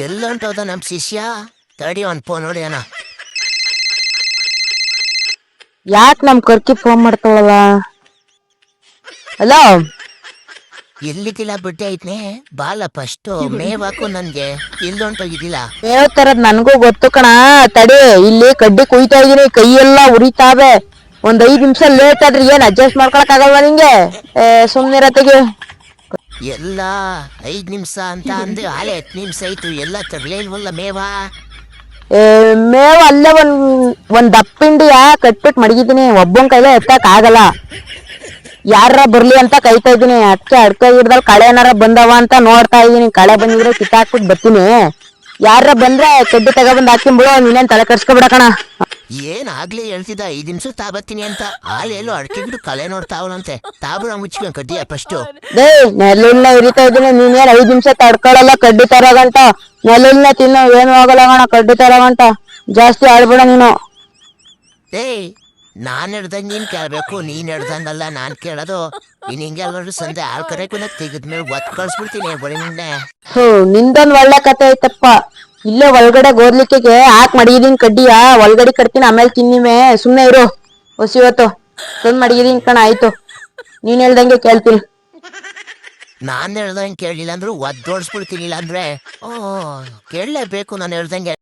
ಎಲ್ಲಂಟೋದ ನಮ್ ಶಿಷ್ಯ ತಡಿ ಒಂದ್ ಫೋನ್ ನೋಡಿ ಅಣ್ಣ. ಯಾಕೆ ನಮ್ ಕರ್ಕಿ ಫೋನ್ ಮಾಡ್ತಾವಲ್ಲ? ಹಲೋ, ಎಲ್ಲಿಗಿಲ್ಲ ಬಿಟ್ಟೆ ಐತ್ನೆ ಬಾಲ ಫಸ್ಟ್ ಮೇವಾಕು ನನ್ಗೆ. ಎಲ್ಲೊಂಟೋಗಿದ್ದಿಲ್ಲ ಮೇವ್ ತರದ್ ನನ್ಗೂ ಗೊತ್ತು ಕಣ. ತಡಿ, ಇಲ್ಲಿ ಕಡ್ಡಿ ಕುಯ್ತಾ ಇದೀನಿ, ಕೈಯೆಲ್ಲ ಉರಿತಾವೆ. ಒಂದ್ 5 ನಿಮಿಷ ಲೇಟ್ ಆದ್ರೆ ಏನ್ ಅಡ್ಜಸ್ಟ್ ಮಾಡ್ಕೊಳಕ್ ಆಗಲ್ವಾ ನಿಂಗೆ? ಸುಮ್ನಿರತೆಗೆ. ಎಲ್ಲ 5 ನಿಮಿಷ ಅಂತ ಅಂದ್ರೆ ಆಲೆ 10 ನಿಮಿಷ ಆಯ್ತು. ಎಲ್ಲ ತರ್ಲೇ ಇಲ್ವಲ್ಲ ಮೇವಾ. ಮೇವ್ ಅಲ್ಲೇ ಒಂದ್ ದಪ್ಪಿಂಡಿಯ ಕಟ್ಬಿಟ್ ಮಡಗಿದೀನಿ. ಒಬ್ಬನ್ ಕೈಲೇ ಎತ್ತಕ್ ಆಗಲ್ಲ. ಯಾರ ಬರ್ಲಿ ಅಂತ ಕಾಯ್ತಾ ಇದೀನಿ. ಅದಕ್ಕೆ ಅಡ್ಕೆ ಗಿಡದಲ್ಲಿ ಕಳೆ ಏನಾರ ಬಂದವ ಅಂತ ನೋಡ್ತಾ ಇದೀನಿ. ಕಳೆ ಬಂದಿದ್ರೆ ಕಿತ್ತಾಕ್ಬಿಟ್ ಬರ್ತೀನಿ. ಯಾರ ಬಂದ್ರೆ ಕಡ್ಡಿ ತಗೊಬಂದ್ ಹಾಕ್ತೀನಿ ಬಿಡು. ನೀನೇನ್ ತಲೆ ಕರ್ಸ್ಕೊಬಿಡಕಣ. ಏನ್ ಆಗ್ಲೇ ಹೇಳ್ತಿದ್ದ 5 ನಿಮಿಷ ತಾಬತ್ತೀನಿ ಅಂತ. ಆಲೆಲ್ಲೋ ಅಡ್ಕೆ ಗಿಡ ಕಲೆ ನೋಡ್ತಾವನಂತೆ. ತಾಬುರ ಮುಚ್ಕೊಂಡ್ ಕಡ್ಡಿಯ ಫಸ್ಟ್. ನೆಲ್ಲಿನ ಇರಿತಾ ಇದೀನಿ. ನೀನೇನ್ 5 ನಿಮಿಷ ತಡ್ಕೊಳಲ್ಲ ಕಡ್ಡಿ ತರಗಂಟ. ನೆಲ್ಲಿನ ತಿನ್ನು, ಏನು ಆಗಲ್ಲ ಕಣ ಕಡ್ಡಿ ತರಗಂಟ. ಜಾಸ್ತಿ ಆಡ್ಬೇಡ ನೀನು. ನಾನ್ ಹಿಡ್ದಂಗ್ ನೀನ್ ಕೇಳ್ಬೇಕು, ನೀನ್ ಹಿಡ್ದಂಗಲ್ಲ ನಾನ್ ಕೇಳೋದು. ನೀನ್ ಹಿಂಗೆ ಎಲ್ಲರೂ ಸಂದೆ ಹಾಲ್ ಕರೆಕು ತೆಗೆದ್ಮೇಲೆ ಒತ್ ಕಳ್ಸ್ಬಿಡ್ತೀನಿ ಬರೀ ನಿನ್ನೆ. ನಿಂದೊಂದ್ ಒಳ್ಳೆ ಕತೆ ಐತಪ್ಪ. ಇಲ್ಲೇ ಒಳಗಡೆ ಗೋರ್ಲಿಕ್ಕೆಗೆ ಹಾಕ್ ಮಡಗಿದೀನಿ ಕಡ್ಡಿಯ. ಒಳಗಡೆ ಕಟ್ತೀನಿ, ಆಮೇಲೆ ತಿನ್ನಿಮೆ. ಸುಮ್ನೆ ಇರು ಹೊಸಿವತ್ತು ತಂದ್ ಮಡಗಿದೀನಿ ಕಣ. ಆಯ್ತು, ನೀನ್ ಹೇಳ್ದಂಗೆ ಕೇಳ್ತೀನಿ. ನಾನ್ ಹೇಳ್ದಂಗೆ ಕೇಳಿಲ್ಲ ಅಂದ್ರು ಒದ್ದೋಡ್ಸ್ಬಿಡ್ತೀನಿ. ಇಲ್ಲ ಅಂದ್ರೆ ಕೇಳಲೇಬೇಕು ನಾನು ಹೇಳ್ದಂಗೆ.